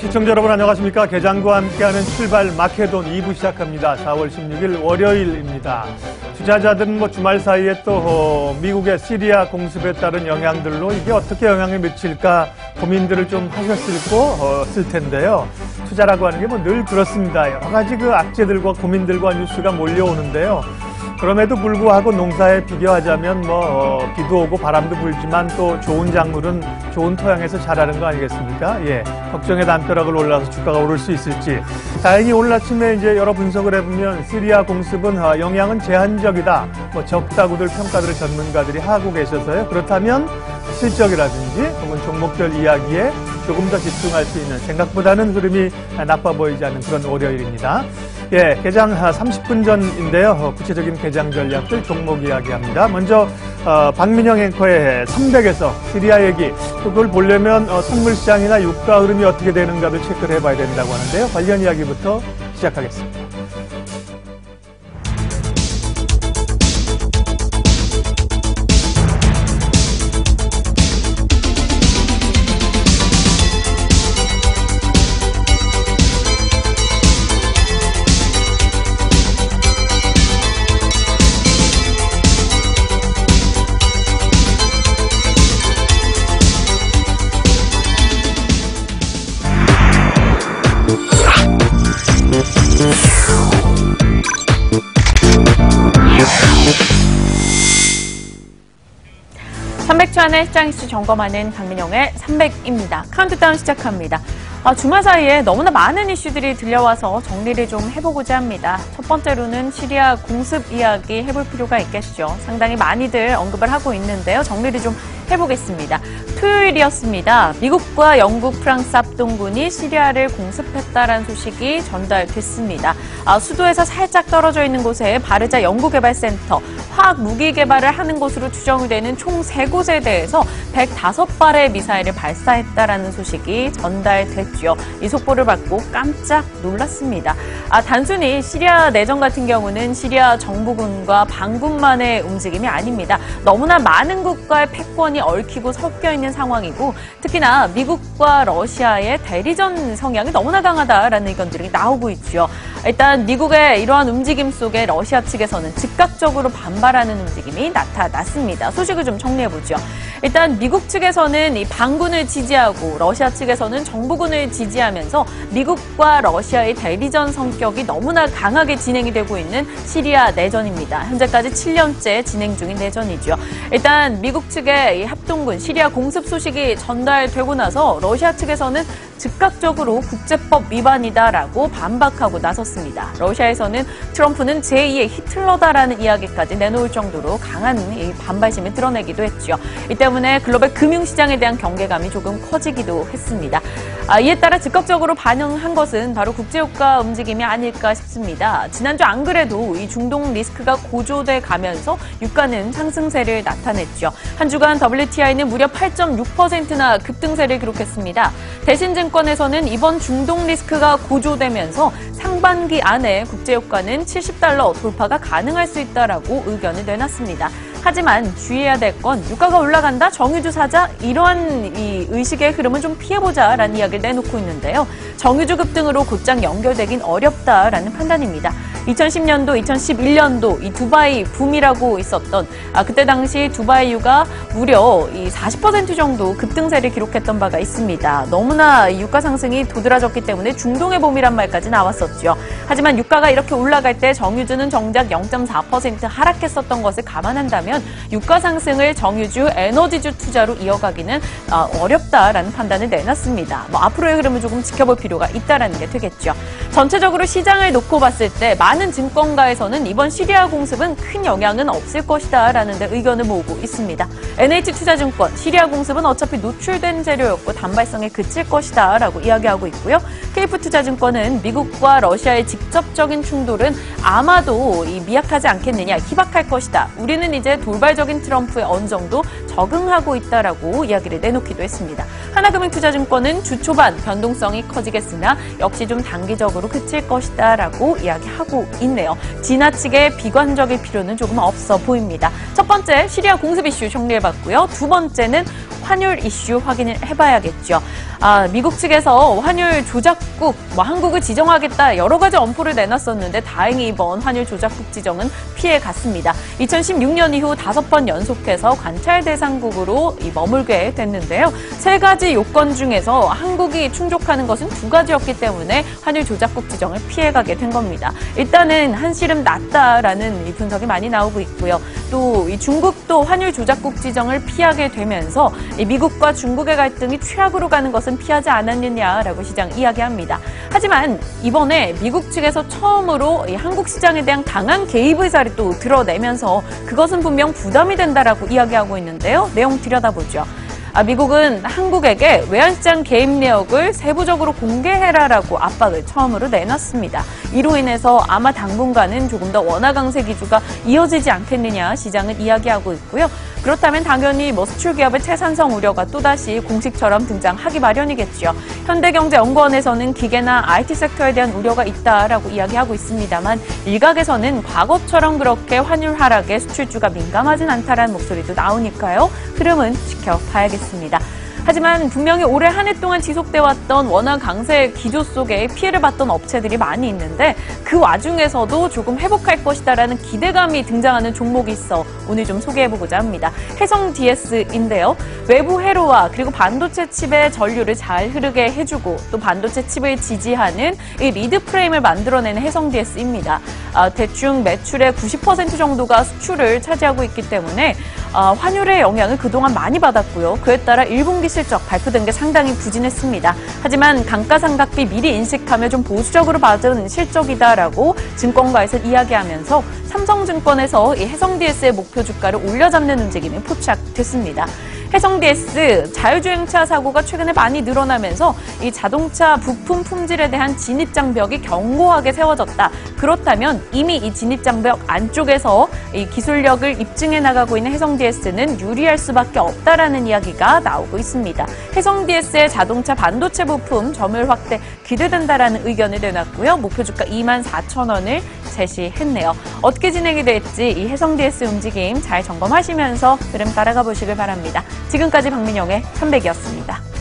시청자 여러분 안녕하십니까. 개장과 함께하는 출발 마케돈 2부 시작합니다. 4월 16일 월요일입니다. 투자자들은 주말 사이에 또 미국의 시리아 공습에 따른 영향들로 이게 어떻게 영향을 미칠까 고민들을 좀 하셨을 텐데요. 투자라고 하는 게 늘 그렇습니다. 여러 가지 악재들과 고민들과 뉴스가 몰려오는데요. 그럼에도 불구하고 농사에 비교하자면 비도 오고 바람도 불지만 또 좋은 작물은 좋은 토양에서 자라는 거 아니겠습니까? 예. 걱정의 담벼락을 올라서 주가가 오를 수 있을지. 다행히 오늘 아침에 이제 여러 분석을 해보면 시리아 공습은 영향은 제한적이다. 적다고들 평가들을 전문가들이 하고 계셔서요. 그렇다면 실적이라든지 혹은 종목별 이야기에 조금 더 집중할 수 있는 생각보다는 흐름이 나빠 보이지 않는 그런 월요일입니다. 예, 개장 30분 전인데요. 구체적인 개장 전략들 종목 이야기합니다. 먼저 박민영 앵커의 300에서 시리아 얘기. 그걸 보려면 선물 시장이나 유가 흐름이 어떻게 되는가도 체크를 해봐야 된다고 하는데요. 관련 이야기부터 시작하겠습니다. 주안의 시장 이슈 점검하는 박민영의 300입니다. 카운트다운 시작합니다. 주말 사이에 너무나 많은 이슈들이 들려와서 정리를 좀 해보고자 합니다. 첫 번째로는 시리아 공습 이야기 해볼 필요가 있겠죠. 상당히 많이들 언급을 하고 있는데요. 정리를 좀 해보겠습니다. 토요일이었습니다. 미국과 영국, 프랑스 합동군이 시리아를 공습했다라는 소식이 전달됐습니다. 수도에서 살짝 떨어져 있는 곳에 바르자 연구개발센터, 화학 무기 개발을 하는 곳으로 추정이 되는 총 3곳에 대해서 105발의 미사일을 발사했다라는 소식이 전달됐죠. 이 속보를 받고 깜짝 놀랐습니다. 단순히 시리아 내전 같은 경우는 시리아 정부군과 반군만의 움직임이 아닙니다. 너무나 많은 국가의 패권이 얽히고 섞여 있는 상황이고 특히나 미국과 러시아의 대리전 성향이 너무나 강하다라는 의견들이 나오고 있죠. 일단 미국의 이러한 움직임 속에 러시아 측에서는 즉각적으로 반발하는 움직임이 나타났습니다. 소식을 좀 정리해보죠. 일단 미국 측에서는 이 반군을 지지하고 러시아 측에서는 정부군을 지지하면서 미국과 러시아의 대리전 성격이 너무나 강하게 진행이 되고 있는 시리아 내전입니다. 현재까지 7년째 진행 중인 내전이죠. 일단 미국 측의 이 합동군 시리아 공습 소식이 전달되고 나서 러시아 측에서는 즉각적으로 국제법 위반이다라고 반박하고 나섰습니다. 러시아에서는 트럼프는 제2의 히틀러다라는 이야기까지 내놓을 정도로 강한 이 반발심을 드러내기도 했죠. 이 때문에 글로벌 금융시장에 대한 경계감이 조금 커지기도 했습니다. 이에 따라 즉각적으로 반영한 것은 바로 국제유가 움직임이 아닐까 싶습니다. 지난주 안 그래도 이 중동 리스크가 고조돼 가면서 유가는 상승세를 나타냈죠. 한 주간 WTI는 무려 8.6%나 급등세를 기록했습니다. 대신증권에서는 이번 중동 리스크가 고조되면서 상반기 안에 국제유가는 $70 돌파가 가능할 수 있다라고 의견을 내놨습니다. 하지만 주의해야 될 건 유가가 올라간다, 정유주 사자, 이러한 이 의식의 흐름은 좀 피해보자라는 이야기를 내놓고 있는데요. 정유주 급등으로 곧장 연결되긴 어렵다라는 판단입니다. 2010년도, 2011년도 이 두바이 붐이라고 있었던 그때 당시 두바이유가 무려 이 40% 정도 급등세를 기록했던 바가 있습니다. 너무나 유가 상승이 도드라졌기 때문에 중동의 봄이란 말까지 나왔었죠. 하지만 유가가 이렇게 올라갈 때 정유주는 정작 0.4% 하락했었던 것을 감안한다면 유가 상승을 정유주, 에너지주 투자로 이어가기는 어렵다라는 판단을 내놨습니다. 앞으로의 흐름을 조금 지켜볼 필요가 있다라는 게 되겠죠. 전체적으로 시장을 놓고 봤을 때 많은 증권가에서는 이번 시리아 공습은 큰 영향은 없을 것이다라는 데 의견을 모으고 있습니다. NH투자증권, 시리아 공습은 어차피 노출된 재료였고 단발성에 그칠 것이다라고 이야기하고 있고요. KF투자증권은 미국과 러시아의 직접적인 충돌은 아마도 미약하지 않겠느냐, 희박할 것이다. 우리는 이제 돌발적인 트럼프에 어느 정도 적응하고 있다라고 이야기를 내놓기도 했습니다. 하나금융투자증권은 주 초반 변동성이 커지겠으나 역시 좀 단기적으로 그칠 것이다라고 이야기하고 있네요. 지나치게 비관적일 필요는 조금 없어 보입니다. 첫 번째, 시리아 공습 이슈 정리해봤고요. 두 번째는 환율 이슈 확인을 해봐야겠죠. 미국 측에서 환율 조작국, 한국을 지정하겠다 여러 가지 엄포를 내놨었는데 다행히 이번 환율 조작국 지정은 피해갔습니다. 2016년 이후 5번 연속해서 관찰 대상국으로 머물게 됐는데요. 3가지 요건 중에서 한국이 충족하는 것은 2가지였기 때문에 환율 조작국 지정을 피해가게 된 겁니다. 일단은 한시름 낮다라는 이 분석이 많이 나오고 있고요. 또 이 중국도 환율 조작국 지정을 피하게 되면서 이 미국과 중국의 갈등이 최악으로 가는 것은 피하지 않았느냐라고 시장 이야기합니다. 하지만 이번에 미국 측에서 처음으로 이 한국 시장에 대한 강한 개입 의사를 또 드러내면서 그것은 분명 부담이 된다라고 이야기하고 있는데요. 내용 들여다보죠. 미국은 한국에게 외환시장 개입 내역을 세부적으로 공개해라라고 압박을 처음으로 내놨습니다. 이로 인해서 아마 당분간은 조금 더 원화 강세 기조가 이어지지 않겠느냐 시장은 이야기하고 있고요. 그렇다면 당연히 수출 기업의 채산성 우려가 또다시 공식처럼 등장하기 마련이겠죠. 현대경제연구원에서는 기계나 IT 섹터에 대한 우려가 있다라고 이야기하고 있습니다만 일각에서는 과거처럼 그렇게 환율 하락에 수출주가 민감하진 않다라는 목소리도 나오니까요. 흐름은 지켜봐야겠습니다. 하지만 분명히 올해 한 해 동안 지속돼 왔던 원화 강세 기조 속에 피해를 봤던 업체들이 많이 있는데 그 와중에서도 조금 회복할 것이다라는 기대감이 등장하는 종목이 있어 오늘 좀 소개해보고자 합니다. 해성 DS인데요. 외부 회로와 그리고 반도체 칩의 전류를 잘 흐르게 해주고 또 반도체 칩을 지지하는 이 리드 프레임을 만들어내는 해성 DS입니다. 대충 매출의 90% 정도가 수출을 차지하고 있기 때문에 환율의 영향을 그동안 많이 받았고요. 그에 따라 1분기 실적 발표된 게 상당히 부진했습니다. 하지만 감가상각비 미리 인식하며 좀 보수적으로 받은 실적이다라고 증권가에서 이야기하면서 삼성증권에서 이 해성 DS의 목표 주가를 올려잡는 움직임이 포착됐습니다. 해성 DS 자율주행차 사고가 최근에 많이 늘어나면서 이 자동차 부품 품질에 대한 진입장벽이 견고하게 세워졌다. 그렇다면 이미 이 진입장벽 안쪽에서 이 기술력을 입증해 나가고 있는 해성 DS는 유리할 수밖에 없다라는 이야기가 나오고 있습니다. 해성 DS의 자동차 반도체 부품 점유율 확대 기대된다라는 의견을 내놨고요. 목표 주가 24,000원을 제시했네요. 어떻게 진행이 될지 이 해성 DS 움직임 잘 점검하시면서 흐름 따라가 보시길 바랍니다. 지금까지 박민영의 300이었습니다.